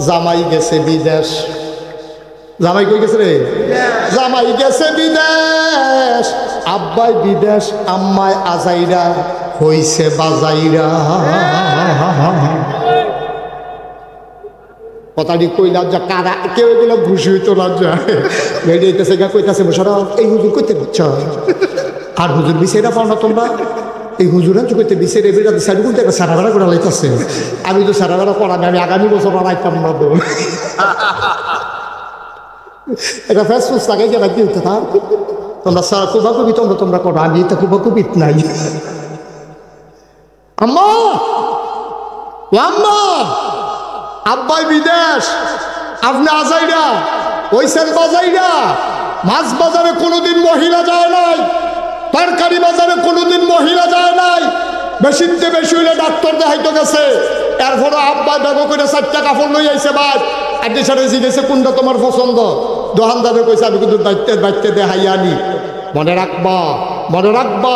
জামাই গেছে বিদেশ। জামাই কই গেছে রে? জামাই গেছে বিদেশ, আব্বাই বিদেশ, আম্মায় আজাইরা হইছে বাজাইরা। কথাটি কইলা যা কারা কেউ এগুলো খুশি হইতো লজ্জা বেরিয়েছে গা কইতাছে মোশারফ এই হুজুর কইতে বুঝছ আর হুজুর বিছেরা পাও না তোমরা? এই হুজুর আনছো কইতে বিছেরে বেড়া সাইড করতে একটা সারা ভাড়া করে লাইতাছে। আমি তো সারা ভাড়া করা আমি আগামী বছর আর আইতাম না তো। এটা ফেসবুক লাগাই গেলা কি হতো না? তোমরা সারা কুবা কবি তোমরা করো, আমি তো কুবা কবিত নাই। আম্মা আম্মা আব্বাই বিদেশ, আপনি আজাইরা ওইসেন বাজাইরা। মাছ বাজারে কোনোদিন মহিলা যায় নাই, তরকারি বাজারে কোনোদিন মহিলা যায় নাই। বেশিতে বেশি হইলে ডাক্তার দেখাইতে গেছে, এরপরে আব্বা ব্যবহার করে 4টা কাপড় লই আইছে। বাদ আগে সাথে জিজ্ঞেসে কোনটা তোমার পছন্দ। দোকানদারে কইছে আমি কিন্তু দায়িত্বে দেখাই আনি। মনে রাখবা, মনে রাখবা,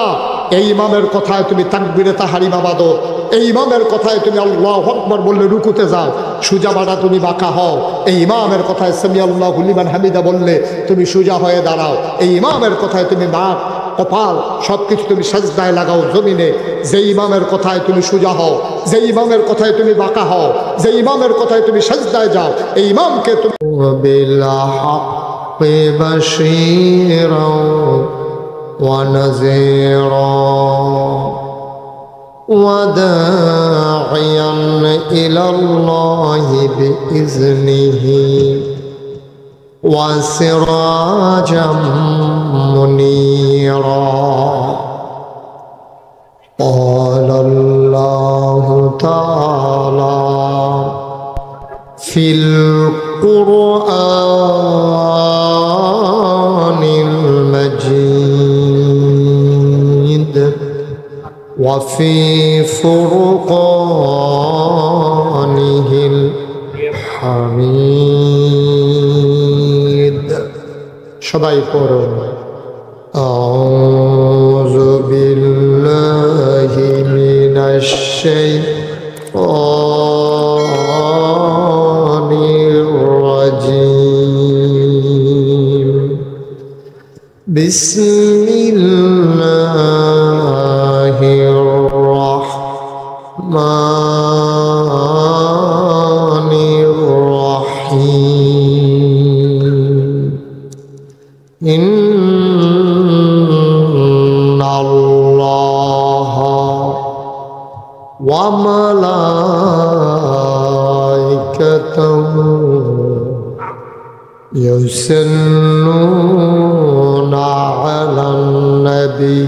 এই ইমামের কথায় তুমি তাকবীরে তাহরিমা বাঁধো, এই ইমামের কথায় তুমি আল্লাহু আকবার বললে রুকুতে যাও, সুজা বাড়া তুমি বাঁকা হও। এই ইমামের কথায় সামি আল্লাহু লিমান হামিদা বললে তুমি সুজা হয়ে দাঁড়াও। এই ইমামের কথায় তুমি নাক কপাল সব কিছু তুমি সাজদায় লাগাও জমিনে। যে ইমামের কথায় তুমি সুজা হও, যে ইমামের কথায় তুমি বাঁকা হও, যে ইমামের কথায় তুমি সাজদায় যাও, এই ইমামকে তুমি ونذيرا وداعيا إلى الله بإذنه وسراجا منيرا. قال الله تعالى في القرآن المجيد وفي فرقانه الحميد. সবাই পড়ুন আউযু বিল্লাহি মিনাশ শাইতানির রাজীম. বিসমিল্লাহির রাহমানির রাহিম. ইন্নাল্লাহা ওয়া মালাইকাতাহু ইউসাল্লুনা আলান নবী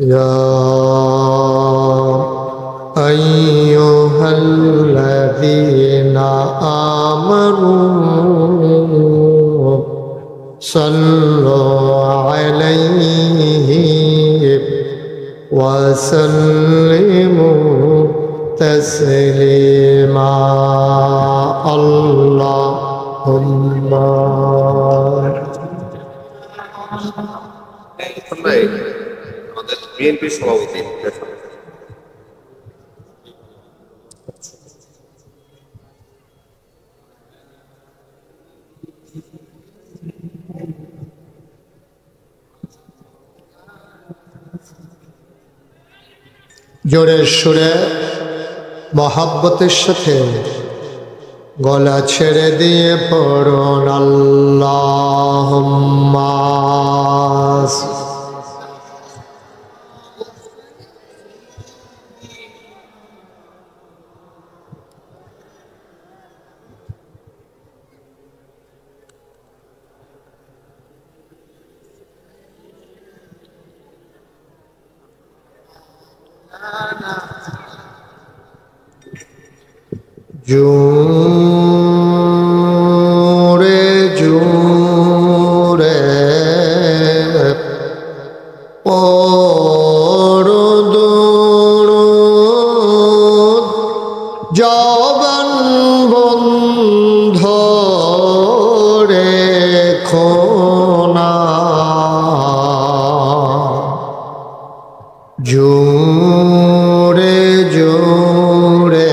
ইয়া আইয়ুহাল্লাযীনা আমানু সাল্লু আলাইহি ওয়া সাল্লিমু তাসলিমা. আল্লাহুম্মা আমাদের বিএনপি সভাপতি জোরে সুরে মহাব্বতের সাথে গলা ছেড়ে দিয়ে পড়ুন আল্লাহুম্মা. জোরে জোরে পড়ো দুরূদ, জবান বন্ধ রেখো না. জোরে জোরে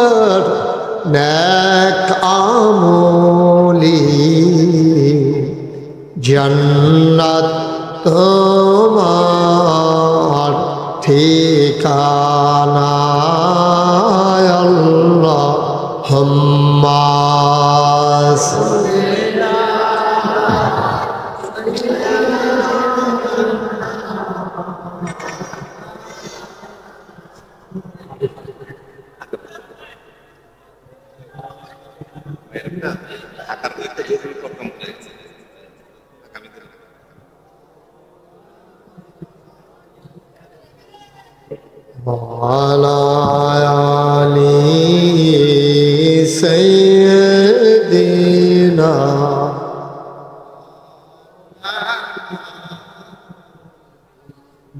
তোমার নেক আমলি জান্নাত তোমার ঠিকানা আল্লাহুম্মা ঢাকার একটা জরুরি প্রোগ্রাম হয়ে গেছে আগামীকাল। وعلى آل سيدنا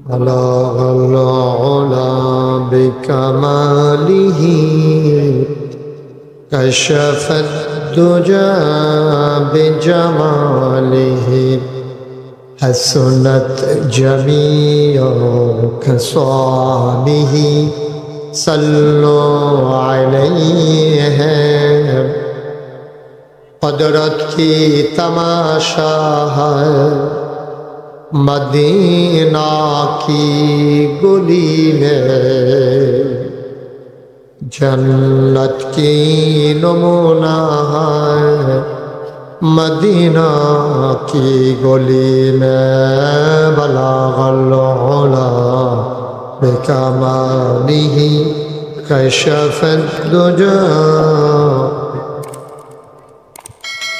بلغ العلا بكماله كشف الدجى بجماله حسنت جميع خصاله صلوا عليه قدرت کی تماشا ہے مدینہ کی گلی میں جنت کی نمونہ ہے مدینہ کی گلی میں بلغ العلا بکمالہ کشف الدجى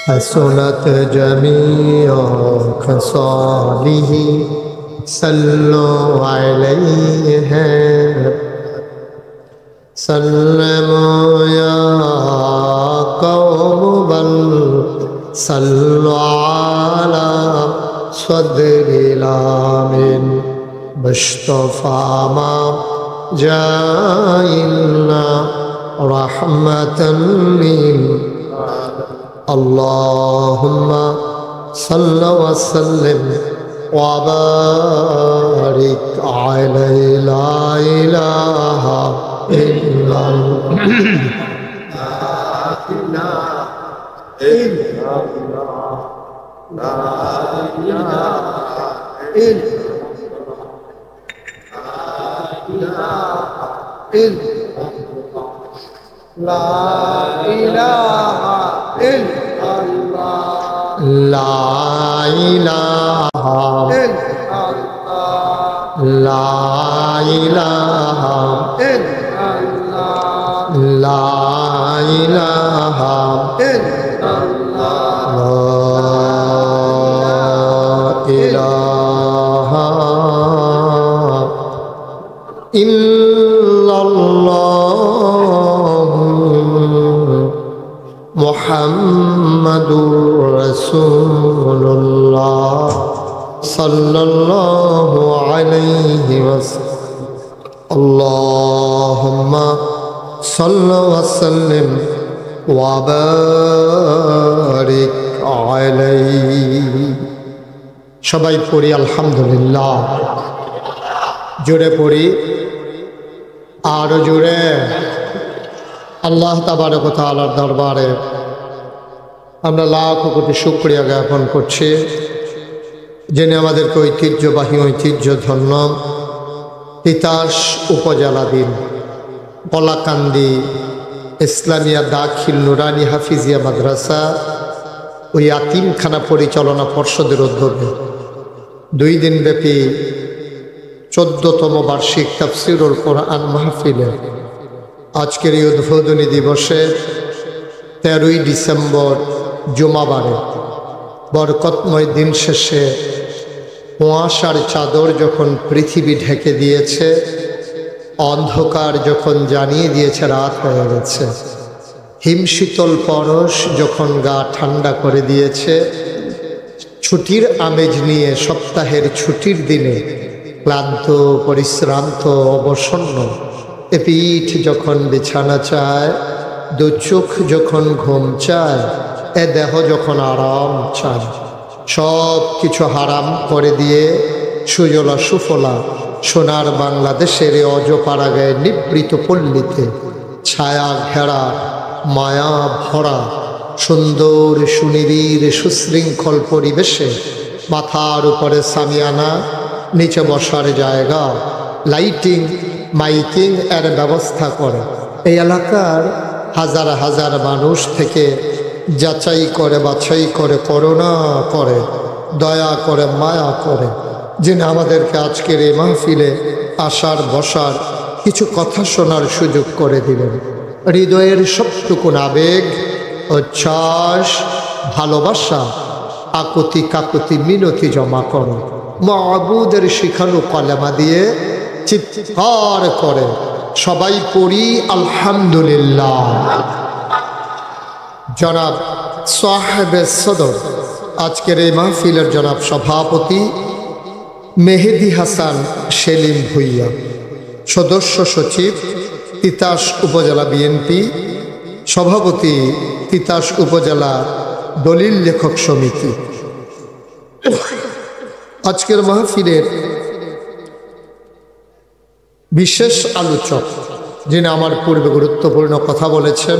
حسنت جميع خصاله صلوا عليه سلموا يا قوم بل صلوا على صدر الآمن مصطفى ما جاء إلا رحمة للعالمين اللهم صل وسلم وبارك عليه لا إله إلا الله لا إله إلا لا إله إلا الله لا إله إلا الله لا إله إلا الله لا إله إلا الله لا إله إلا الله محمد رسول الله صلى الله عليه وسلم اللهم صل وسلم وبارك عليه সবাই পড়ি আলহামদুলিল্লাহ জোরে পড়ি আরো জোরে আল্লাহ তাবারক ওয়া তাআলার দরবারে আমরা লাখ কোটি শুকরিয়া জ্ঞাপন করছি যিনি আমাদেরকে ঐতিহ্যধন্য তিতাস উপজেলাধীন কলাকান্দি ইসলামিয়া দাখিল নুরানি হাফিজিয়া মাদ্রাসা ও ইয়াতিমখানা পরিচালনা পর্ষদের উদ্যোগে 2 দিনব্যাপী 14তম বার্ষিক তাফসীরুল কোরআন মাহফিলে আজকের এই উদ্বোধনী দিবসে 13ই ডিসেম্বর জুমাবারে বরকতময় দিন শেষে কুয়াশার চাদর যখন পৃথিবী ঢেকে দিয়েছে, অন্ধকার যখন জানিয়ে দিয়েছে রাত হয়ে গেছে, হিমশীতল পরশ যখন গা ঠান্ডা করে দিয়েছে, ছুটির আমেজ নিয়ে সপ্তাহের ছুটির দিনে ক্লান্ত পরিশ্রান্ত অবসন্ন এ পিঠ যখন বিছানা চায়, দু চোখ যখন ঘুম চায়, এ দেহ যখন আরাম চায়, সব কিছু হারাম করে দিয়ে সুজলা সুফলা সোনার বাংলাদেশের অজপাড়া গায়ে নিবৃত পল্লীতে ছায়া ঘেরা মায়া ভরা সুন্দর সুনিবিড় সুশৃঙ্খল পরিবেশে মাথার উপরে সামিয়ানা, নিচে বসার জায়গা, লাইটিং মাইকিং এর ব্যবস্থা করে এই এলাকার হাজার হাজার মানুষ থেকে যাচাই করে বাছাই করে করুণা করে দয়া করে মায়া করে যিনি আমাদেরকে আজকের এই মাহফিলে আসার বসার কিছু কথা শোনার সুযোগ করে দিলেন। হৃদয়ের সবটুকুন আবেগ, উচ্ছ্বাস, ভালোবাসা, আকুতি কাকুতি মিনতি জমা করো মাবুদের শিখানো কলেমা দিয়ে চিৎকার করে সবাই পড়ি আলহামদুলিল্লাহ। জনাব সাহেবে সদর আজকের এই মাহফিলের জনাব সভাপতি মেহেদি হাসান সেলিম ভুইয়া, সদস্য সচিব তিতাস উপজেলা বিএনপি, সভাপতি তিতাস উপজেলা দলিল লেখক সমিতি। আজকের মাহফিলের বিশেষ আলোচক যিনি আমার পূর্বে গুরুত্বপূর্ণ কথা বলেছেন,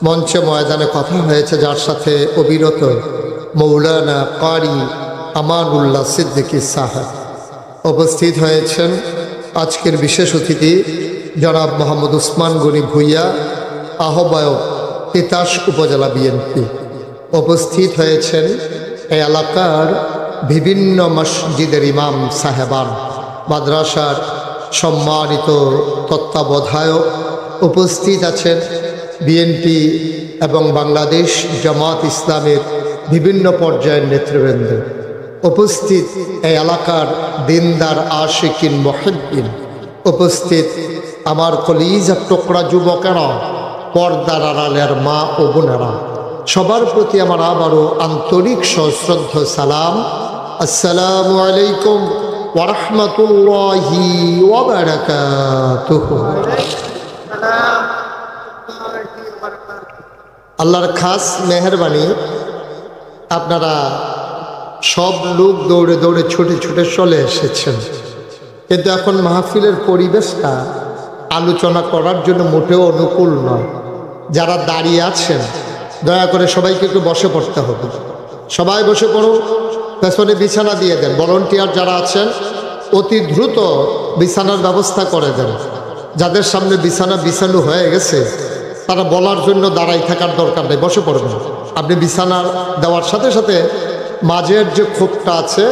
মঞ্চে ময়দানে কথা হয়েছে যার সাথে অবিরত মৌলানা কারি আমানুল্লাহ সিদ্দিকী সাহেব উপস্থিত হয়েছেন। আজকের বিশেষ অতিথি জনাব মোহাম্মদ উসমান গনি ভুইয়া, আহ্বায়ক তিতাস উপজেলা বিএনপি। উপস্থিত হয়েছেন এই এলাকার বিভিন্ন মসজিদের ইমাম সাহেবান, মাদ্রাসার সম্মানিত তত্ত্বাবধায়ক। উপস্থিত আছেন বিএনপি এবং বাংলাদেশ জামাত ইসলামের বিভিন্ন পর্যায়ের নেতৃবৃন্দ। উপস্থিত এই এলাকার দিনদার আশিকিন মুহিব্বিন। উপস্থিত আমার কলিজার টুকরা যুবকেরা, পর্দার আড়ালের মা ও বোনেরা, সবার প্রতি আমার আবারও আন্তরিক সশ্রদ্ধ সালাম। আসসালামু আলাইকুম ওয়া রাহমাতুল্লাহি ওয়া বারাকাতুহু। আল্লাহর খাস মেহেরবানি, আপনারা সব লোক দৌড়ে দৌড়ে ছুটে ছুটে চলে এসেছেন, কিন্তু এখন মাহফিলের পরিবেশটা আলোচনা করার জন্য মোটেও অনুকূল নয়। যারা দাঁড়িয়ে আছেন দয়া করে সবাইকে একটু বসে পড়তে হবে। সবাই বসে পড়ো, পেছনে বিছানা দিয়ে দেন। ভলান্টিয়ার যারা আছেন অতি দ্রুত বিছানার ব্যবস্থা করে দেন। যাদের সামনে বিছানা বিছানো হয়ে গেছে তারা বলার জন্য দাঁড়াই থাকার দরকার নেই, বসে পড়বেন। আপনি বিছানা দেওয়ার সাথে সাথে মাঝের যে খোপটা আছে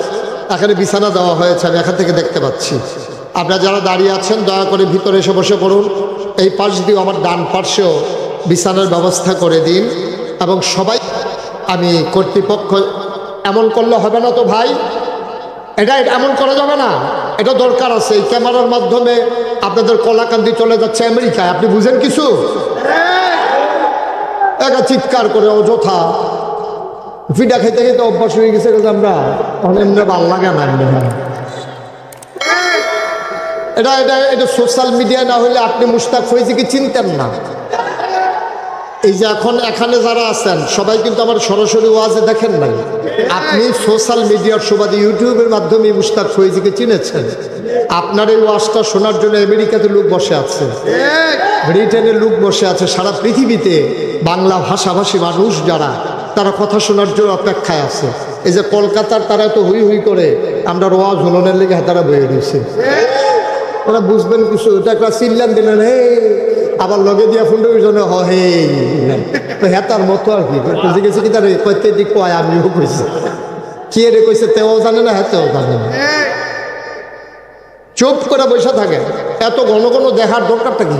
এখানে বিছানা দেওয়া হয়েছে, আমি এখান থেকে দেখতে পাচ্ছি। আপনারা যারা দাঁড়িয়ে আছেন দয়া করে ভিতরে এসে বসে পড়ুন। এই পাশ দিয়েও আমার ডান পাশেও বিছানার ব্যবস্থা করে দিন। এবং সবাই, আমি কর্তৃপক্ষ, এমন করলে হবে না তো ভাই, এটা এমন করা যাবে না, এটা দরকার আছে। এই ক্যামেরার মাধ্যমে আপনাদের কলাকান্দি চলে যাচ্ছে আমেরিকায়, আপনি বুঝেন কিছু? একটা চিৎকার করে অযথা ফিডা খেতে খেতে অভ্যাস হয়ে গেছে আমরা, এমনি ভালো লাগে না। এটা এটা এটা সোশ্যাল মিডিয়া না হলে আপনি মুশতাক ফৈজিকে চিনতেন না। এই যে এখন এখানে যারা আছেন সবাই কিন্তু আমার সরাসরি ওয়াজে দেখেন নাই, আপনি সোশ্যাল মিডিয়ার সুবাদে ইউটিউবের মাধ্যমে মুশতাক ফৈজিকে চিনেছেন। আপনার এই ওয়াজটা শোনার জন্য আমেরিকাতে লোক বসে আছে, ব্রিটেনের লোক বসে আছে, সারা পৃথিবীতে বাংলা ভাষাভাষী মানুষ যারা তারা কথা শোনার জন্য অপেক্ষায় আছে। এই যে কলকাতার তারা তো হুই হুই করে আমরা ওয়াজ হলনের লেগে তারা বয়ে দিয়েছে, ওরা বুঝবেন কিছু। এটা একটা চিল্লান দিলেন, হে আবার লগে দিয়া ফোন জন্য হে তো হেতার মতো আর কি জিজ্ঞেস কি তার কইতে দিক কয়, আমিও কইছি কি রে কইছে, তেও জানে না হেতেও জানে না, চুপ করে বসে থাকে। এত ঘন ঘন দেখার দরকারটা কি?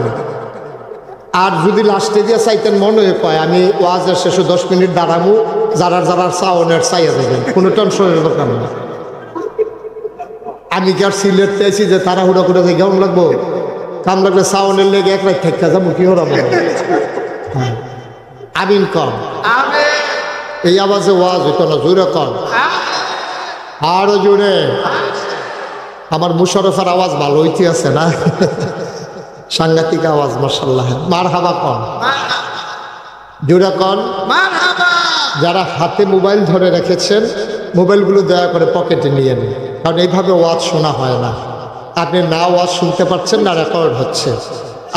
আর যদি লাস্টে দিয়ে চাইতেন মনে কয় আমি ওয়াজের শেষে 10 মিনিট দাঁড়াবো, যারা যারা চাওনের চাইয়া দেবেন, কোনো টেনশনের দরকার নেই। আমি কি আর সিলেট চাইছি যে তাড়াহুড়া করে যে কেমন লাগবো, কাম লাগলে চাওনের লেগে এক রাত থেকে যাবো, কি হলো আমিন কম। এই আওয়াজে ওয়াজ হইতো না, জোরে কম, আরো জোরে। আমার মুশারফের আওয়াজ ভালো হইতে আছে না, সাংঘাতিক আওয়াজ, মাশাআল্লাহ। মারহাবা কন, জোরে কন। যারা হাতে মোবাইল ধরে রেখেছেন মোবাইলগুলো দয়া করে পকেটে নিয়ে নিন, কারণ এইভাবে ওয়াজ শোনা হয় না। আপনি না ওয়াজ শুনতে পাচ্ছেন না, রেকর্ড হচ্ছে।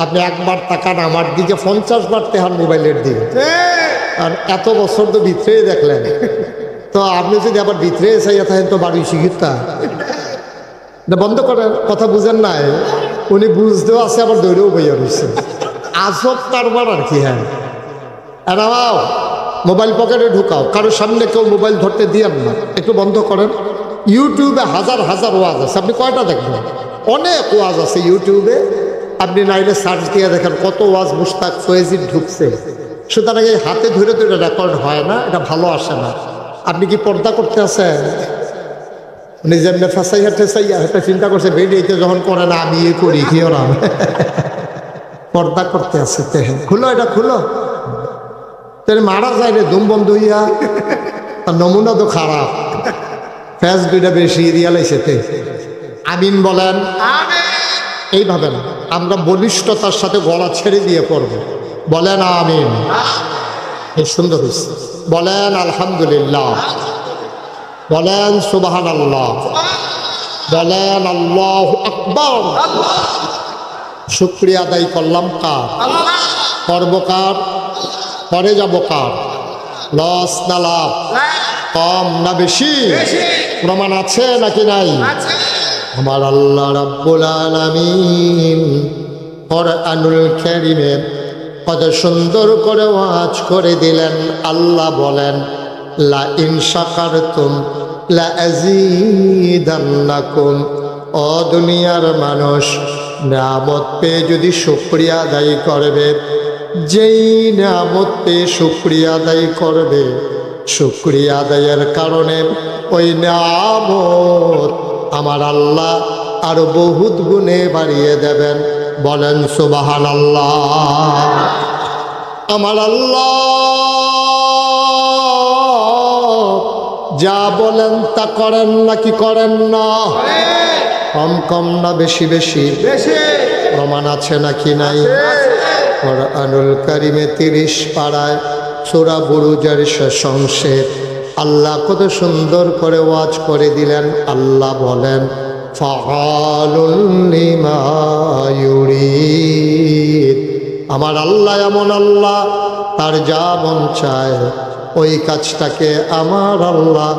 আপনি একবার তাকান আমার দিকে, 50 বার তেহার মোবাইলের দিকে। আর এত বছর তো ভিতরেই দেখলেন, তো আপনি যদি আবার ভিতরে চাইয়া থাকেন তো বাড়ি শিক্ষিতা বন্ধ করেন। কথা বুঝেন নাই, উনি বুঝতেও আছে আবার দৌড়েও বইয়া রয়েছে। আজব কারবার আর কি। হ্যাঁ, এরাও মোবাইল পকেটে ঢুকাও, কারোর সামনে কেউ মোবাইল ধরতে দিয়েন না, একটু বন্ধ করেন। ইউটিউবে হাজার হাজার ওয়াজ আছে, আপনি কয়টা দেখবেন? অনেক ওয়াজ আছে ইউটিউবে, আপনি নাইলে সার্চ দিয়ে দেখেন কত ওয়াজ মুশতাক ফয়েজির ঢুকছে। সুতরাং এই হাতে ধরে তো এটা রেকর্ড হয় না, এটা ভালো আসে না। আপনি কি পর্দা করতে আছেন? উনি যেমনি ফেসাইয়া ঠেসাইয়া একটা চিন্তা করছে বেরিয়েতে যখন করে না আমি এ করি কি ওরা পর্দা করতে আছে। খুলো এটা খুলো, তাহলে মারা যায় রে দুম বন্ধ হইয়া। তার নমুনা তো খারাপ, ফ্যাস দুইটা বেশি রিয়ালাইছে। আমিন বলেন। এইভাবে না, আমরা বলিষ্ঠতার সাথে গলা ছেড়ে দিয়ে পড়ব। বলেন আমিন। এই সুন্দর হয়েছে। বলেন আলহামদুলিল্লাহ, বলেন সুবহানাল্লাহ, বলেন আল্লাহু আকবার। শুকরিয়া আদায় করলাম কার? করব কার? করে যাব কার? লস না লাভ? কম না বেশি? প্রমাণ আছে নাকি নাই? আমার আল্লাহ রাব্বুল আলামিন কোরআনুল কারীমে কত সুন্দর করে ওয়াজ করে দিলেন। আল্লাহ বলেন লা ইন শাকারতুম লা আযীদান্নাকুম। ও দুনিয়ার মানুষ, নিয়ামত পেয়ে যদি শুকরিয়া আদায় করবে, যেই নিয়ামত পেয়ে শুকরিয়া আদায় করবে, শুকরিয়া আদায়ের কারণে ওই নিয়ামত আমার আল্লাহ আরো বহুত গুণে বাড়িয়ে দেবেন। বলেন সুবহানাল্লাহ। আমার আল্লাহ যা বলেন তা করেন নাকি করেন না? কম কম না বেশি বেশি? প্রমাণ আছে নাকি নাই? কোরআনুল কারীমে 30 পারায় সূরা বুরুজের শেষ অংশে আল্লাহ কত সুন্দর করে ওয়াজ করে দিলেন। আল্লাহ বলেন ফাআলুন লিমা ইউরিদ। আমার আল্লাহ এমন আল্লাহ, তার যা মন চায় ওই কাজটাকে আমার আল্লাহ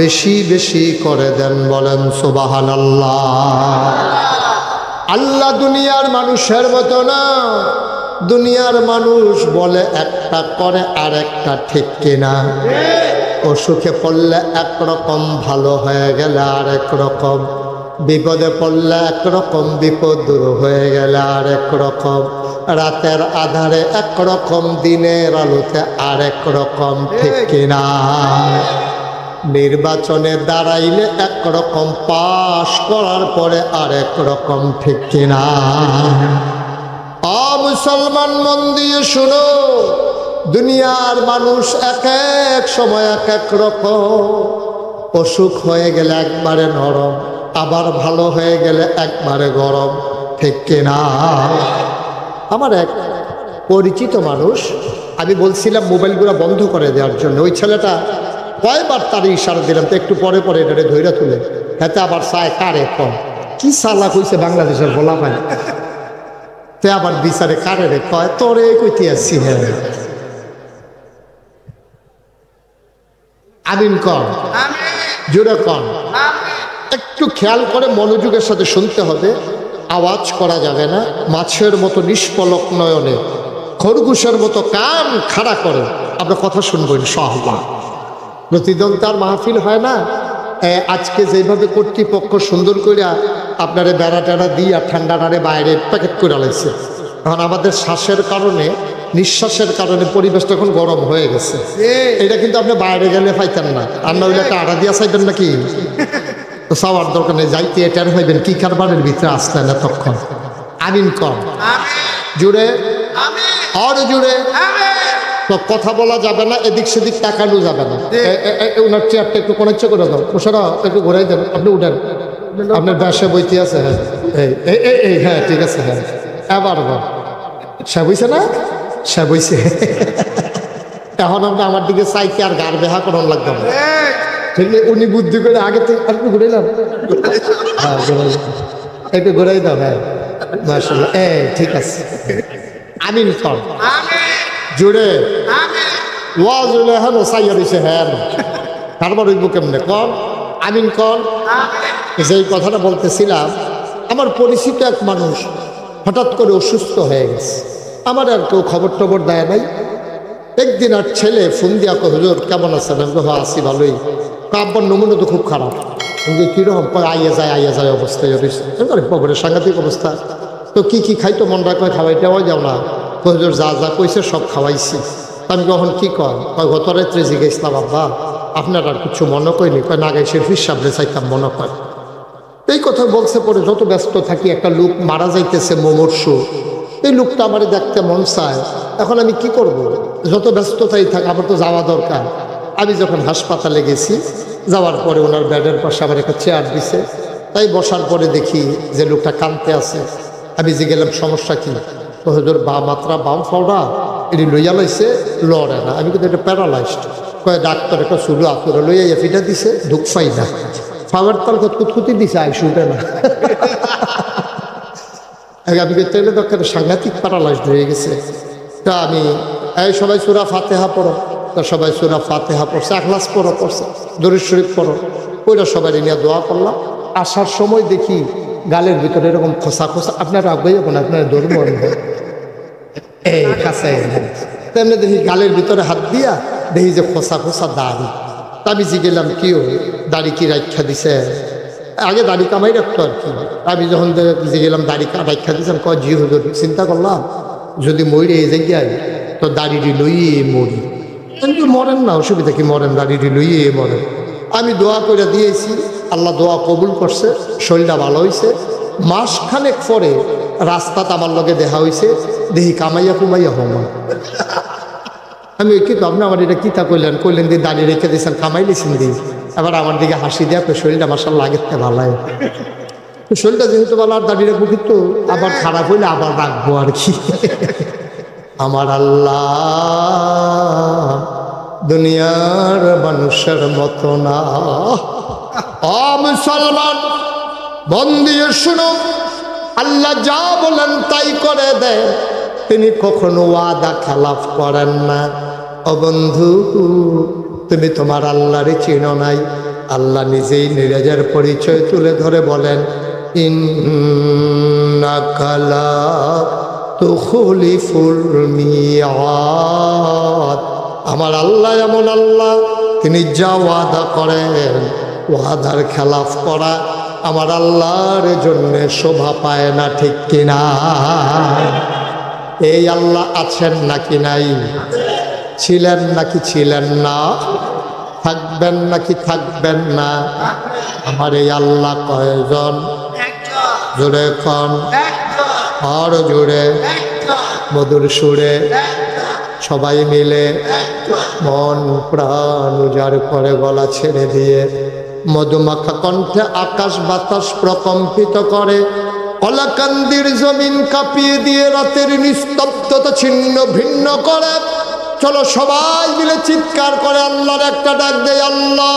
বেশি বেশি করে দেন। বলেন সুবহানাল্লাহ। আল্লাহ দুনিয়ার মানুষের মতো না। দুনিয়ার মানুষ বলে একটা করে আর একটা, ঠিক কিনা? অসুখে পড়লে একরকম, ভালো হয়ে গেলে আর একরকম, বিপদে পড়লে একরকম, বিপদ দূর হয়ে গেলে আর একরকম, রাতের আধারে একরকম, দিনের আলোতে আর একরকম, ঠিক কিনা? নির্বাচনে দাঁড়াইলে একরকম, পাশ করার পরে আর একরকম, ঠিক কিনা? মুসলমান মন দিয়ে শুনো, দুনিয়ার মানুষ এক এক সময় এক এক রকম। অসুখ হয়ে গেলে একবারে নরম, আবার ভালো হয়ে গেলে একবারে গরম, ঠিক কিনা? আমার এক পরিচিত মানুষ, আমি বলছিলাম মোবাইলগুলো বন্ধ করে দেওয়ার জন্য, ওই ছেলেটা কয়বার তার ইশারা দিলাম, তো একটু পরে পরে এটা ধৈর্য তুলে হাতে আবার চায় কারে কম। কি সালা কইছে বাংলাদেশের বলা পায়, তে আবার বিচারে কারে রে কয়, তোরে কইতে আসছি। হ্যাঁ আমিন কর, জোরে কর। একটু খেয়াল করে মনোযোগের সাথে শুনতে হবে, আওয়াজ করা যাবে না। মাছের মতো নিষ্পলক নয়নে, খরগোশের মতো কান খাড়া করে আমরা কথা শুনবো ইনশাআল্লাহ। প্রতিদিন তার মাহফিল হয় না। আজকে যেভাবে কর্তৃপক্ষ সুন্দর করে আপনারে বেড়া টেড়া দিয়ে ঠান্ডাটারে বাইরে প্যাকেট করে লাগছে, এখন আমাদের শ্বাসের কারণে, নিঃশ্বাসের কারণে পরিবেশটা এখন গরম হয়ে গেছে। এটা কিন্তু আপনি বাইরে গেলে পাইতেন না, আর না হইলে একটা আড়া দিয়া চাইতেন নাকি? তো চাওয়ার দরকার নেই, যাইতে এটার হইবেন কি কারবারের ভিতরে আসতেন এতক্ষণ। আমিন কম, জুড়ে আর জুড়ে। তো কথা বলা যাবে না, এদিক সেদিক তাকানো যাবে না। ওনার চেয়ারটা একটু কোনাচ্ছে করে দাও, ওসারা একটু ঘুরাই দেন, আপনি উঠেন, আপনার ব্যাসে বইতে আছে। হ্যাঁ এই হ্যাঁ ঠিক আছে। হ্যাঁ এবার সে বইছে না, সে বইছে। এখন আপনি আমার দিকে চাইতে আর গার বেহা করার লাগবে না, ঠিক আছে? উনি বুদ্ধি করে আগে থেকে একটু ঘুরাইলাম, হ্যাঁ একটু ঘুরাই দাও। হ্যাঁ মাশাআল্লাহ ঠিক আছে আমিন কর জুড়ে ওয়াজ হলে হ্যাঁ সাইয়া দিছে হ্যাঁ তারপর ওই কেমনে কর আমিন কর যেই কথাটা বলতেছিলাম আমার পরিচিত এক মানুষ হঠাৎ করে অসুস্থ হয়ে গেছে আমার আর কেউ খবর টবর দেয় নাই একদিন আর ছেলে ফোন দিয়া কো হুজুর কেমন আছেন আমি কো আছি ভালোই আব্বার নমুনা তো খুব খারাপ কীরকম আইয়া যায় অবস্থায় খবরের সাংঘাতিক অবস্থা তো কি খাইতো মন রাখবে খাওয়াইটাও যাও না হুজুর যা যা কইছে সব খাওয়াইছি আমি কখন কি কয় গত রাত্রে জিজ্ঞেসলাম আব্বা আপনার আর কিছু মনে করিনি কয় না গাইছে হিসাবরে চাইতাম মনে কয় এই কথা বলছে পরে যত ব্যস্ত থাকি একটা লোক মারা যাইতেছে মুমূর্ষু এই লোকটা আমার দেখতে মন চায় এখন আমি কি করব যত ব্যস্ততাই থাক আমার তো যাওয়া দরকার আমি যখন হাসপাতালে গেছি যাওয়ার পরে ওনার বেডের পাশে আমার একটা চেয়ার দিছে তাই বসার পরে দেখি যে লোকটা কাঁদতে আছে আমি যে গেলাম সমস্যা কি তো হুজুর বা মাত্রা বাম ফাওড়া এটি লইয়া লাইছে লড়ে না আমি কিন্তু এটা প্যারালাইজড কয়ে ডাক্তার একটা শুরু আতুরে লইয়া ফিটা দিছে ঢুক পাই না ফাওয়ার তাল কুতকুতি দিছে আইসি উঠে না আমি তেলে দরকার সাংঘাতিক প্যারালাইজড হয়ে গেছে তা আমি এই সবাই সূরা ফাতিহা পড়ো তা সবাই সূরা ফাতিহা পড়ছে ইখলাস পড়ছে দরুদ শরীফ পড়ো ওইটা সবাই নিয়ে দোয়া করলাম আসার সময় দেখি গালের ভিতরে এরকম খোসা আপনারা আগে যখন আপনার ধর্ম এই কাছে তেমনি দেখি গালের ভিতরে হাত দিয়া দেখি যে খোসা দাড়ি তা আমি জিগেলাম কি দাড়ি কি রাখা দিছে আগে দাড়ি কামাই রাখতো আর কি আমি যখন জিগেলাম দাড়ি রাখা দিয়েছেন কয় জি হুজুর চিন্তা করলাম যদি মরে এই জায়গায় তো দাড়িটি লইয়ে মরি কিন্তু মরেন না অসুবিধা কি মরেন দাড়িটি লইয়ে মরেন আমি দোয়া করে দিয়েছি আল্লাহ দোয়া কবুল করছে শরীরটা ভালো হয়েছে মাসখানেক পরে রাস্তাতে আমার লগে দেখা হয়েছে দেখি কামাইয়া কুমাইয়া হমা আমি কি তো আপনি আমার এটা কিতা কইলেন দিয়ে দাঁড়িয়ে রেখে দিয়েছেন কামাই লিছেন দিই এবার আমার দিকে হাসি দিয়ে আপনার শরীরটা মাসাল্লাহ আগের থেকে ভালো হয় শরীরটা যেহেতু ভালো আর দাঁড়িয়ে রাখবো কিন্তু আবার খারাপ হইলে আবার রাখবো আর কি আমার আল্লাহ দুনিয়ার মানুষের মতো না মুসলমান মন দিয়ে শুনো আল্লাহ যা বলেন তাই করে দেন তিনি কখনো ওয়াদা খেলাফ করেন না ও বন্ধু তুমি তোমার আল্লাহরে চিনো নাই আল্লাহ নিজেই নিজের পরিচয় তুলে ধরে বলেন ইন্নাকা লা তুখলিফুল মিয়াদ আমার আল্লাহ এমন আল্লাহ তিনি যা ওয়াদা করেন ওয়াদার খেলাফ করা আমার আল্লাহর জন্য শোভা পায় না ঠিক কিনা এই আল্লাহ আছেন নাকি নাই ছিলেন নাকি ছিলেন না থাকবেন নাকি থাকবেন না আমার এই আল্লাহ কয়জন জোরে খন আর জোরে মধুর সুরে সবাই মিলে মন প্রাণ উজাড় করে গলা ছেড়ে দিয়ে মধুমাখা কণ্ঠে আকাশ বাতাস প্রকম্পিত করে কলাকান্দির জমিন কাঁপিয়ে দিয়ে রাতের নিস্তব্ধতা ছিন্ন ভিন্ন করে চলো সবাই মিলে চিৎকার করে আল্লাহর একটা ডাক দেয় আল্লাহ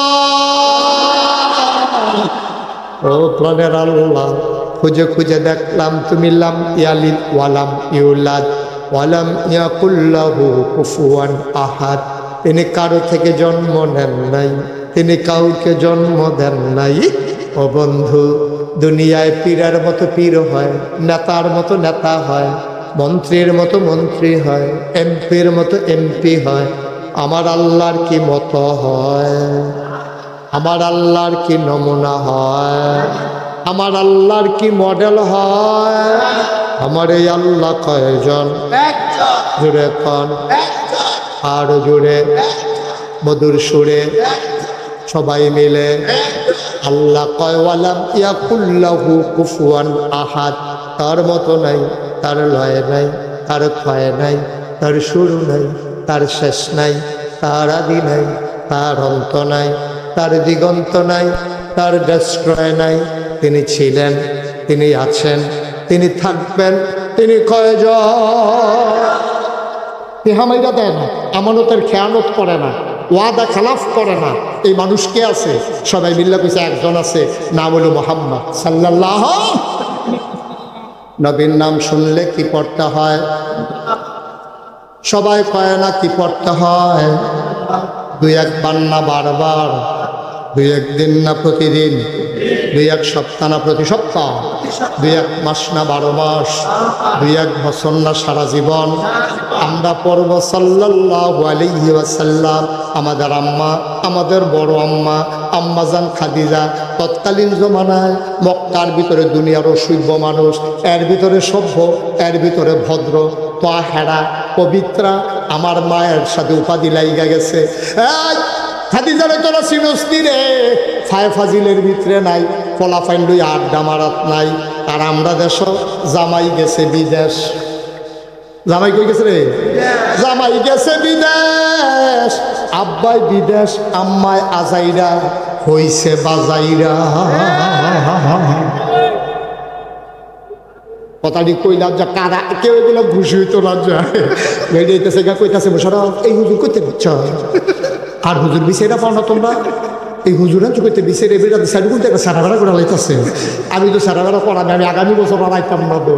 ও প্রাণের আল্লাহ খুঁজে খুঁজে দেখলাম তুমি লাম ইয়ালিদ ওয়ালাম ইউলাদ ওয়ালাম ইয়াকুল্লাহু কুফুয়ান আহাদ তিনি কারো থেকে জন্ম নেন নাই তিনি কাউকে জন্ম দেন নাই ও বন্ধু দুনিয়ায় পীরের মতো পীর হয় নেতার মতো নেতা হয় মন্ত্রীর মতো মন্ত্রী হয় এমপির মতো এমপি হয় আমার আল্লাহর কি মতো হয় আমার আল্লাহর কি নমুনা হয় আমার আল্লাহর কি মডেল হয় আমার এই আল্লাহ কয়জন জুড়ে কন আর জুড়ে মধুর সুরে সবাই মিলে আল্লাহ কয় ওয়ালাম ইয়াকুল্লাহু কুফুয়ান আহাদ তার মতো নাই তার লয় নাই তার ক্ষয় নাই তার শুরু নাই তার শেষ নাই তার আদি নাই তার অন্ত নাই তার দিগন্ত নাই তার ডেস্ট্রয় নাই তিনি ছিলেন তিনি আছেন তিনি থাকবেন তিনি কয়জন হামাইরা দেয় না আমানতের খেয়ানত করে না ওয়াদা খেলাফ করে না এই মানুষ কে আছে সবাই মিল্লা কইছে একজন আছে নাম হলো মুহাম্মদ সাল্লাল্লাহু নবীর নাম শুনলে কি পড়তে হয়? সবাই কয় না কি পড়তে হয়? দুই একবার না বারবার, দুই একদিন না প্রতিদিন, দুই এক সপ্তাহ না প্রতি সপ্তাহ, দুই এক মাস না 12 মাস, দুই এক বছর না সারা জীবন আমরা পড়ব সাল্লাল্লাহু আলাইহি ওয়াসাল্লাম। আমাদের আম্মা, আমাদের বড় আম্মা আম্মাজান খাদিজা তৎকালীন জমানায় মক্কার ভিতরে দুনিয়ার অসভ্য মানুষ, এর ভিতরে সভ্য, এর ভিতরে ভদ্র, তাহেরা, পবিত্রা আমার মায়ের সাথে উপাধি লাইগা গেছে। খাদিজারে তোরা চিনস্তি রে, ফায় ফাজিলের ভিতরে নাই, ফলাফাইন লই আড্ডা মারাত নাই। আর আমরা দেশ জামাই গেছে বিদেশ। জামাই কই গেছে রে? জামাই গেছে বিদেশ, আব্বাই বিদেশ, আম্মায় আজাইরা হইছে বাজাইরা। কথাটি কইলাম যে কারা কেউ এগুলো খুশি হইতো না, বেরিয়েছে গা কইতাছে বসারা এই হুজুর করতে পারছ। আর হুজুর বিষয়টা পাও না তোমরা? এই হুজুরা চুকিতে বিষয় বেড়া সাইড করতে একটা সারা বেড়া করে লাইতেছে। আমি তো সারা বেড়া পড়াবে, আমি আগামী বছর রাখতাম না তো।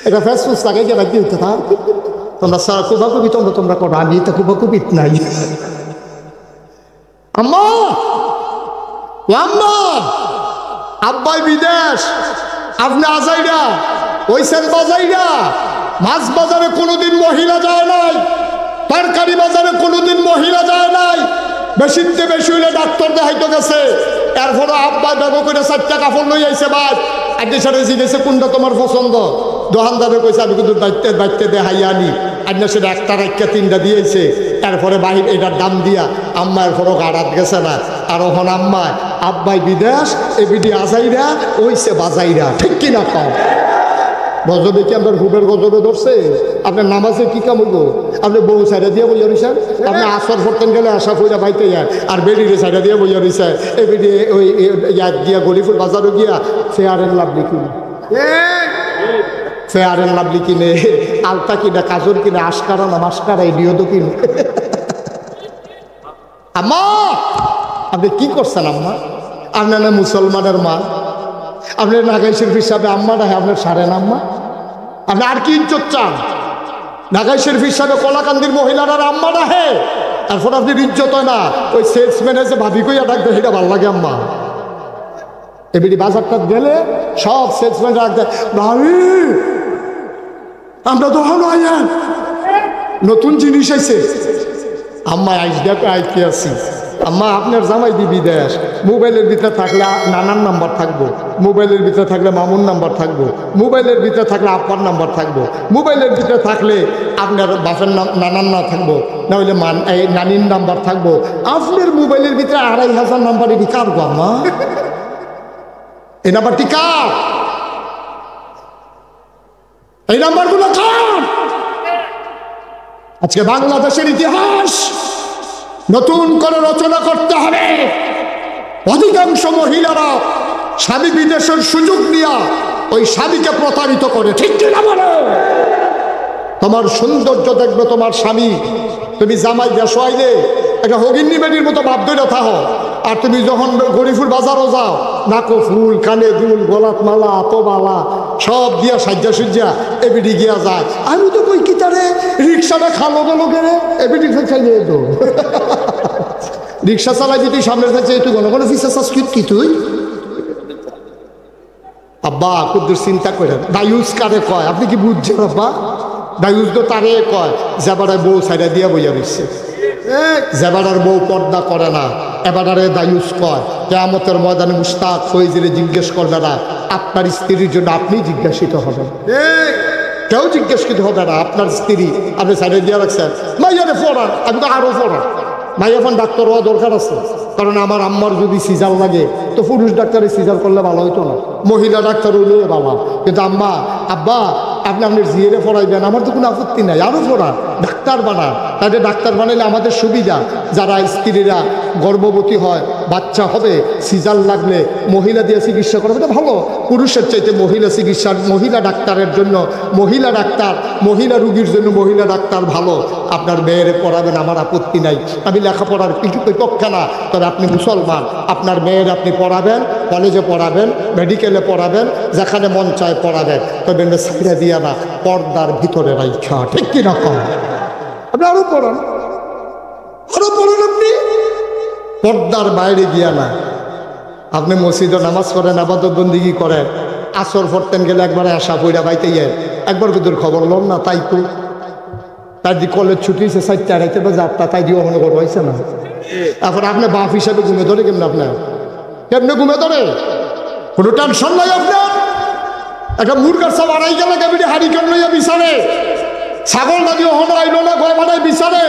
এটা ফেসবুক থাকে যে রাখতে হইতে থাক। তোমরা সারা কুবাকুবি তোমরা করো, আমি এটা কুবাকুবিত নাই। আম্মা, আম্মা, আব্বাই বিদেশ, আপনি আজাইরা ওইসেন বাজাইরা। মাছ বাজারে কোনোদিন মহিলা যায় নাই, তরকারি বাজারে কোনোদিন মহিলা যায় নাই। বেশিতে বেশি হইলে ডাক্তার দেখাইতে গেছে, এরপরে আব্বা বেগো করে 4টা কাপড় লই আইছে। ভাই আজকে সাথে জিজ্ঞেসে কোনটা তোমার পছন্দ? দোকানদারে কইছে আমি কিন্তু দায়িত্বে দেখাই আনি। আজকে সেটা একটা রাখা 3টা দিয়েছে। এরপরে বাহির এটার দাম দিয়া আম্মা এরপরও গাড়াত গেছে না। আর ওখান আম্মা আব্বাই বিদেশ, এবিডি আজাইরা ওইসে বাজাইরা। ঠিক কিনা কম? গজবে কি আপনার হুবের গজবে ধরছে? আপনার নামাজে কি কাম হইব? আপনি বউ সাইডা দিয়ে বইয়া রইছেন, আপনি আসর ফরতেন গেলে আশা ফইরা বাইতে যায়, আর বেডিরে সাইডা দিয়ে বইয়া রইছে। এই বেডি ওই ইয়াদ গিয়া গলিফুল বাজারও গিয়া ফেয়ার এন্ড লাভলি কিনে, ফেয়ার এন্ড লাভলি কিনে, আলতা কিনে, কাজল কিনে, আশকারা না মাস্কারা এই নিয়ত কিনে। আম্মা আপনি কি করছেন? আম্মা আপনার না মুসলমানের মা, আপনার নাগাই শরীফ হিসাবে আম্মা ডাহে আপনার সারেন আম্মা। আপনি আর কি ইজ্জত চান? নাগাই শরীফ হিসাবে কলাকান্দির মহিলারা আম্মা ডাহে, তারপর আপনি ইজ্জত হয় না। ওই সেলসম্যান এসে ভাবি কইয়া ডাকবে, সেটা ভালো লাগে আম্মা। এবারে বাজারটা গেলে সব সেলসম্যান ডাকবে, ভাবি আমরা তো হলো আইয়ান নতুন জিনিস এসে। আম্মা আইস দেখো আইতে আছি। আম্মা আপনার জামাই দি বিদেশ, মোবাইলের ভিতরে থাকলে নানার নাম্বার থাকবো, মোবাইলের ভিতরে থাকলে মামুর নাম্বার থাকবো, মোবাইলের ভিতরে থাকলে আব্বার নাম্বার থাকবো, মোবাইলের ভিতরে থাকলে আপনার বাপের নাম নানার না থাকবো, না হইলে নানির নাম্বার থাকবো। আপনার মোবাইলের ভিতরে 2500 নাম্বার, এটি কার গো আম্মা? এই নাম্বারটি কার? এই নাম্বারগুলো কার? আজকে বাংলাদেশের ইতিহাস নতুন করে রচনা করতে হবে। অধিকাংশ মহিলারা স্বামী বিদেশের সুযোগ নিয়ে ওই স্বামীকে প্রতারিত করে। ঠিক কিনা বলো? তোমার সৌন্দর্য দেখবে তোমার স্বামী। তুমি জামাই দেশ আইলে একটা হগিন্নি বেডির মতো ভাব ধরে থাকো, আর তুমি যখন গরিফুল বাজারও যাও, নাকো ফুল, কানে দুল, গলাত মালা, আতবালা সব দিয়া সাজ্জা সুজ্জা এবিডি গিয়া যায়। আমি তো কই কি তারে রিক্সাটা খালো গেলো গেলে এবিডি চালিয়ে তো রিক্সা চালাই তুই সামনে থাকছে, তুই কোনো কোনো ফিসা চাষ কি তুই? আব্বা কুদ্দুর চিন্তা করে দায়ুস কারে কয়? আপনি কি বুঝছেন আব্বা? দায়ুস তো তারে কয় যেবারে বউ সাইডা দিয়া বইয়া রইছে, যেবারার বউ পর্দা করে না, এবারে দায়ুস কয়। কিয়ামতের ময়দানে মুস্তাক ফৈজিরে জিজ্ঞেস করবে না, আপনার স্ত্রীর জন্য আপনি জিজ্ঞাসিত হবেন, কেউ জিজ্ঞাসিত হবে না। আপনার স্ত্রী আপনি সাইডে দিয়ে রাখছেন, মাইয়ারে পড়ান, আমি তো আরো পড়ান। মাইয়াফান ডাক্তার হওয়া দরকার আছে, কারণ আমার আম্মার যদি সিজার লাগে তো পুরুষ ডাক্তারে সিজার করলে ভালো হইতো না, মহিলা ডাক্তার হইলে ভালো। কিন্তু আম্মা আব্বা আপনি আপনার জিয়েরে পড়াইবেন, আমার তো কোনো আপত্তি নাই, আরো পড়ান। ডাক্তার বানান। তাদের ডাক্তার বানাইলে আমাদের সুবিধা, যারা স্ত্রীরা গর্ভবতী হয়, বাচ্চা হবে, সিজার লাগলে মহিলা দিয়ে চিকিৎসা করবে, এটা ভালো। পুরুষের চাইতে মহিলা চিকিৎসার, মহিলা ডাক্তারের জন্য মহিলা ডাক্তার, মহিলা রুগীর জন্য মহিলা ডাক্তার ভালো। আপনার মেয়েরে পড়াবেন, আমার আপত্তি নাই, আমি লেখাপড়ার পক্ষে না। তবে আপনি মুসলমান, আপনার মেয়ের আপনি পড়াবেন, কলেজে পড়াবেন, মেডিকেলে পড়াবেন, যেখানে মন চায় পড়াবেন, তবে সাইরা দিয়া না, পর্দার ভিতরে রাইখা। ঠিক কিনা কম? আপনি আরো পড়ান, আরো পড়ান, আপনি পর্দার বাইরে গিয়া না। আপনি মসজিদে নামাজ পড়েন, আবাদত বন্দিগি করেন, আসর পড়তেন গেলে একবারে আশা পইরা বাইতে গিয়ে একবার কিন্তু খবর লন না। তাই তো তাই দি কলেজ ছুটি হয়েছে 4টা আড়াইতে বা 8টা, তাই দিও মনে করবো হয়েছে না। এখন আপনি বাপ হিসাবে ঘুমে ধরে কেমন? আপনার কেমনে ঘুমে ধরে? কোনো টেনশন নাই আপনার। একটা মুরগার সব আড়াই গেলে কেমনি হাড়ি কেন লইয়া বিচারে, ছাগল দাদি হনো আইলো না, গয় বানাই বিচারে,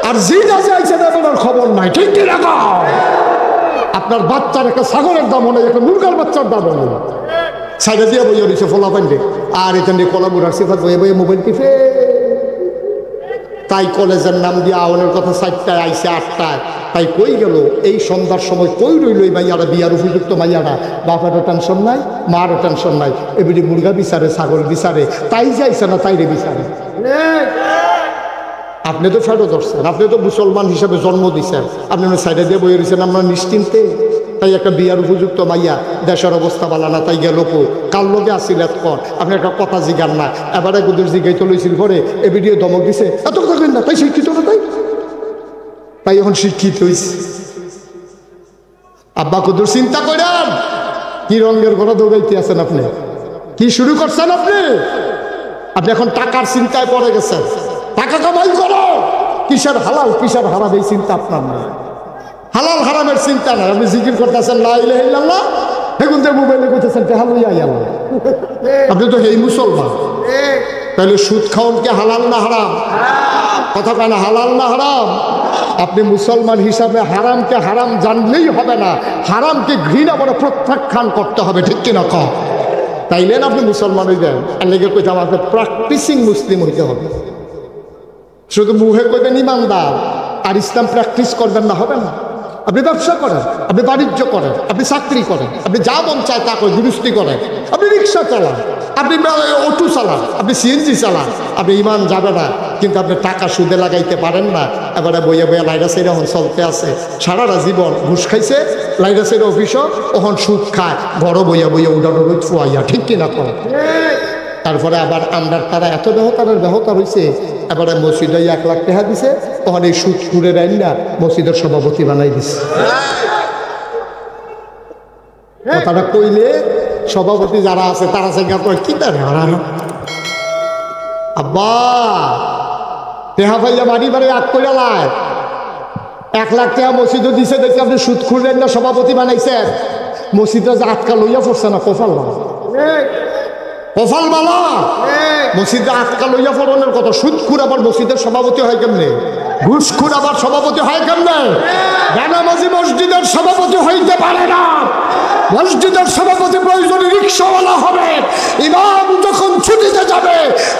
আর জিদ আছে আইসে না, আপনার খবর নাই। ঠিক কি রাখা? আপনার বাচ্চার একটা ছাগলের দাম হলে একটা মুরগার বাচ্চার দাম হলো। সাইডে দিয়ে বইয়া দিচ্ছে ফোলা পাইন্ডে, আর এখান দিয়ে কলা বুড়ার সিফাত বইয়ে বইয়ে মোবাইল টিপে। তাই কলেজের নাম দিয়ে আওয়ালের কথা 4টায় আইসে 8টায়। তাই কই গেল এই সন্ধ্যার সময়? কই রইল এই মাইয়ারা, বিয়ার উপযুক্ত মাইয়ারা? বাপেরও টেনশন নাই, মারও টেনশন নাই, এবারে মুরগা বিচারে, ছাগল বিচারে, তাই যাইছে না তাইরে বিচারে। আপনি তো ফেরত ধরছেন, আপনি তো মুসলমান হিসাবে জন্ম দিচ্ছেন, আপনি সাইডে দিয়ে বইয়ে রয়েছেন আমরা নিশ্চিন্তে। তাই একটা বিয়ার উপযুক্ত মাইয়া, দেশের অবস্থা বালা না, তাই গেল কার লোকে আসছিল এতক্ষণ, আপনি একটা কথা জিগান না। এবারে গুদের জিগাই তো লইছিল পরে এ ভিডিও দমক দিছে, এত কথা কেন না, তাই শিক্ষিত না, তাই এখন শিক্ষিত হয়েছে। আব্বা কুদুর চিন্তা করেন, কি রঙের ঘরে দৌড়াইতে আছেন আপনি? কি শুরু করছেন আপনি? আপনি এখন টাকার চিন্তায় পড়ে গেছেন, টাকা কামাই করো। কিসের হালাল কিসের হারাম এই চিন্তা আপনার নাই, হালাল হারামের চিন্তা নাই। আপনি জিকির করতেছেন লা ইলাহা ইল্লাল্লাহ, এখন যে মোবাইলে কইতেছেন টেহা লইয়া আইয়াল্লাহ। আপনি তো এই মুসলমান, তাহলে সুদ খাওয়ান কি হালাল না হারাম? কথা কেন হালাল না হারাম? আপনি মুসলমান হিসাবে হারামকে হারাম জানলেই হবে না, হারামকে ঘৃণা করে প্রত্যাখ্যান করতে হবে। ঠিক কিনা কম? তাইলেন আপনি মুসলমান হইবেন। আর লেগে কইতাম আপনার প্র্যাকটিসিং মুসলিম হইতে হবে। শুধু মুখে কইবেন ইমানদার আর ইসলাম প্র্যাকটিস করবেন না, হবে না। আপনি ব্যবসা করেন, আপনি বাণিজ্য করেন, আপনি চাকরি করেন, আপনি যা মন চায় তা করে দুরুস্তি করেন, আপনি রিক্সা চালান, আপনি অটো চালান, আপনি সিএনজি চালান, আপনি ইমান যাবে না। কিন্তু আপনি টাকা সুদে লাগাইতে পারেন না। এবারে বইয়া বইয়া লাইরাসের এখন চলতে আছে, সারাটা জীবন ঘুষ খাইছে, লাইরাসের অফিসও ওখন সুদ খায়, ঘরও বইয়া বইয়া উড়ানো রোজ ফুয়াইয়া। ঠিক কিনা কর? তারপরে আবার আন্ডার তারা এত বেহতার হয়েছে, এবারে মসজিদে 1 লাখ টাকা দিছে, তখন এই সুদ সুরে রাইনা মসজিদের সভাপতি বানাই দিছে। কথাটা কইলে সভাপতি যারা আছে তারা সেগা কয় কি তার আব্বা টেহা ভাইয়া বাড়ি বাড়ি আগ করে লায় 1 লাখ টাকা মসজিদও দিছে, দেখি আপনি সুদ খুঁড়লেন না সভাপতি বানাইছেন। মসজিদে যে আটকা লইয়া পড়ছে না, কপাল বালা, কপাল বালা। মসজিদে আটকা লইয়া পড়নের কথা, সুদ খুঁড় আবার মসজিদের সভাপতি হয় কেমনে? ঘুষ খুঁড় আবার সভাপতি হয় কেমনে? বেনামাজি মসজিদের সভাপতি হইতে পারে না। মসজিদের সভাপতি প্রয়োজনে রিক্সাওয়ালা হবে। ইমাম যখন ছুটিতে যাবে,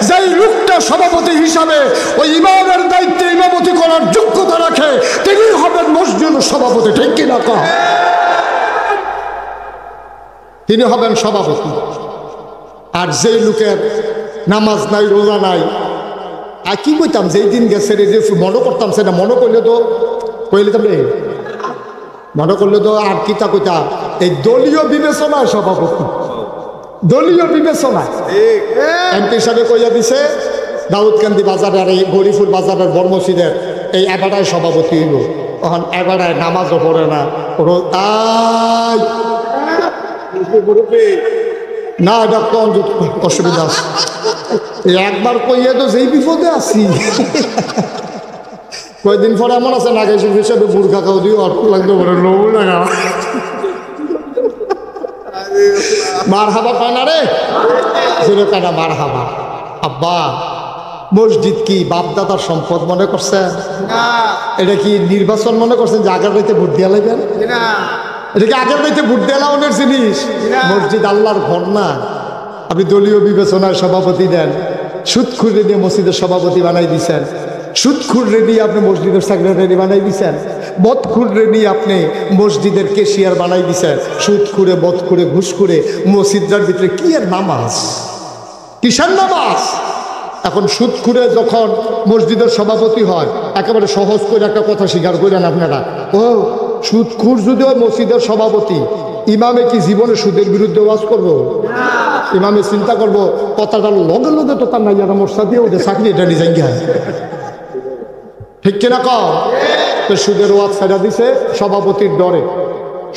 যেই লোকটা সভাপতি হিসাবে ওই ইমামের দায়িত্বে ইমামতি করার যোগ্যতা রাখে, তিনি হবেন মসজিদের সভাপতি। ঠিক কিনা কহ? তিনি হবেন সভাপতি। আর যেই লোকের নামাজ নাই, রোজা নাই, আর কি কইতাম, যেই দিন গেছে যে মনে করতাম, সেটা মনে করলে তো মনে করলে তো আর কিতা কইতাম, এই দলীয় বিবেচনায় সভাপতি, দলীয় বিবেচনায় এমপি সাহেব কইয়া দিছে দাউদকান্দি বাজারের আর এই গরিফুল বাজারের বড় মসজিদের এই এবারায় সভাপতি হইল। তখন এবারায় নামাজও পড়ে না, না ডাক্তার অসুবিধা আছে। একবার কইয়া তো যেই বিপদে আছি, কয়েকদিন পরে এমন আছে না গেছে হিসাবে বুড়খা খাও দিয়ে অর্থ লাগতে পারে, লোভ লাগা মার হাবা পায় না রে, জোরে কাটা মার হাবা। আব্বা মসজিদ কি বাপদাদার সম্পদ মনে করছেন? এটা কি নির্বাচন মনে করছেন যে আগের রাইতে ভোট দিয়া লাগবেন? এটা কি আগের রাইতে ভোট দেওয়া অনেক জিনিস? মসজিদ আল্লাহর ঘর না। আপনি দলীয় বিবেচনায় সভাপতি দেন, সুদ খুঁড়ে দিয়ে মসজিদের সভাপতি বানাই দিচ্ছেন। সুদখুররে নিয়ে আপনি মসজিদের সেক্রেটারি বানাই দিছেন, বদখুররে নিয়ে আপনি মসজিদের কেশিয়ার বানাই দিছেন। সুদখুরে, বদখুরে, ঘুষখুরে মসজিদের ভিতরে কি আর নামাজ, কিসের নামাজ? এখন সুদখুরে যখন মসজিদের সভাপতি হয়, একেবারে সহজ করে একটা কথা স্বীকার করেন আপনারা, ও সুদখুর যদি হয় মসজিদের সভাপতি, ইমামে কি জীবনে সুদের বিরুদ্ধে ওয়াজ করবো? ইমামে চিন্তা করবো কথাটার লগে লগে তো তার নাই আর মোর্চা দিয়ে ওদের চাকরি এটা ডিজাইন গিয়ে, ঠিক কিনা কম? সুদের ওয়াজ ছাইড়া দিছে সভাপতির ডরে,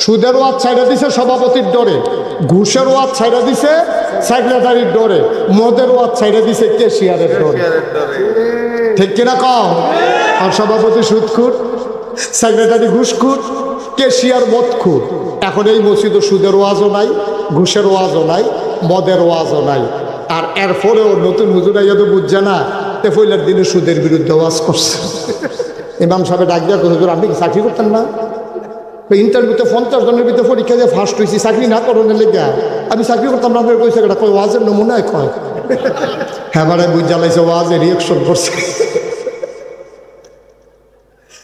সুদের ওয়াজ ছাইড়া দিছে সভাপতির ডরে, ঘুষের ওয়াজ ছাইড়া দিছে সেক্রেটারির ডরে, মদের ওয়াজ ছাইড়া দিছে কেশিয়ারের ডরে, ঠিক কিনা কম? আর সভাপতি সুদখুর, সেক্রেটারি ঘুষখুর, কেশিয়ার মদখুর। এখন এই মসজিদে সুদের ওয়াজও নাই, ঘুষের ওয়াজও নাই, মদের ওয়াজও নাই। আর এরপরেও নতুন হুজুরা তো বুঝছে না, তেফইলার দিনে সুদের বিরুদ্ধে ওয়াজ করছে। ইমাম সাহেব ডাক দিয়া হুজুর আপনি কি চাকরি করতেন না? ইন্টারভিউতে 50 জনের ভিতরে পরীক্ষা দিয়ে ফার্স্ট হয়েছি, চাকরি না করণের লেগে আমি চাকরি করতাম না। কইছে এটা কয় ওয়াজের নমুনায় কয়, হ্যাঁ মানে বুঝ জ্বালাইছে, ওয়াজে রিয়েকশন করছে,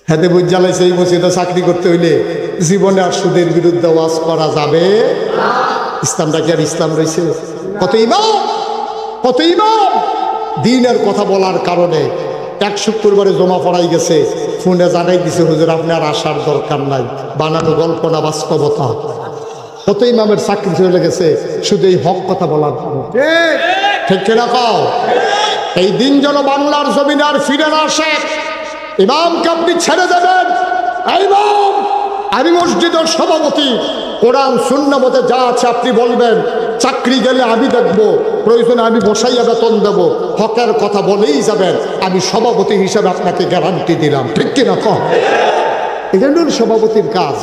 হ্যাঁ বুঝ জ্বালাইছে এই মসজিদে চাকরি করতে হইলে জীবনে আর সুদের বিরুদ্ধে ওয়াজ করা যাবে। ইসলামটা কি আর ইসলাম রয়েছে? কত ইমাম, কত ইমাম দিনের কথা বলার কারণে 1 শুক্রবারে জমা পড়াই গেছে, ফোনে জানাই দিছে হুজুর আপনি আর আসার দরকার নাই, বানানো গল্প না বাস্তবতা। কত ইমামের চাকরি চলে গেছে শুধু এই হক কথা বলার কারণে, ঠিক কিনা কও? এই দিন যেন বাংলার জমিনে আর ফিরে না আসে। ইমামকে আপনি ছেড়ে দেবেন, ইমাম আমি মসজিদের সভাপতি, কোরআন সুন্নাহ মতে যা আছে আপনি বলবেন, চাকরি গেলে আমি দেখব, প্রয়োজনে আমি বসাইয়া বেতন দেব, হকের কথা বলেই যাবেন, আমি সভাপতি হিসাবে আপনাকে গ্যারান্টি দিলাম, ঠিক কিনা কম? এটা হল সভাপতির কাজ,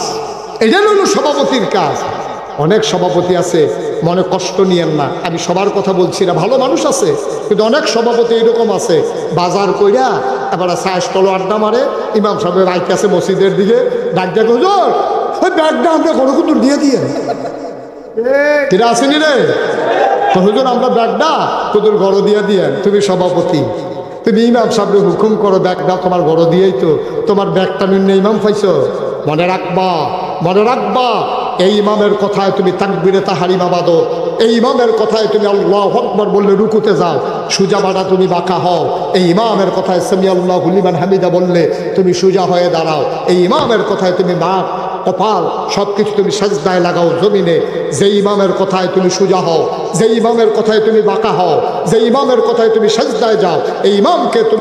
এটা হল সভাপতির কাজ। অনেক সভাপতি আছে, মনে কষ্ট নিয়েন না, আমি সবার কথা বলছি না, ভালো মানুষ আছে, কিন্তু অনেক সভাপতি এরকম আছে, বাজার কইরা এবার সায়স্তল আড্ডা মারে, ইমাম সাহেবের বাইক আছে মসজিদের দিকে, ডাক ডাক হুজুর ওই ব্যাগটা আমরা গণকুতুর দিয়ে দিয়ে কিরা আসেনি রে, তো হুজুর আমরা ব্যাগটা তোদের গড় দিয়ে দিয়ে, তুমি সভাপতি, তুমি ইমাম সাহেব হুকুম করো, ব্যাগটা তোমার গড় দিয়েই তো তোমার ব্যাগটা নিম্ন ইমাম পাইছো। মনে রাখবা, মনে রাখবা, এই ইমামের কথায় তুমি তাকবীরে তাহরিমা বাঁধো, এই ইমামের কথায় তুমি আল্লাহু আকবার বললে রুকুতে যাও, সুজা বাঁধা তুমি বাঁকা হও, এই ইমামের কথায় সামি আল্লাহু লিমান হামিদা বললে তুমি সুজা হয়ে দাঁড়াও, এই ইমামের কথায় তুমি নাক কপাল সব কিছু তুমি সাজদায় লাগাও জমিনে। যে ইমামের কথায় তুমি সুজা হও, যে ইমামের কথায় তুমি বাঁকা হও, যে ইমামের কথায় তুমি সাজদায় যাও, এই ইমামকে তুমি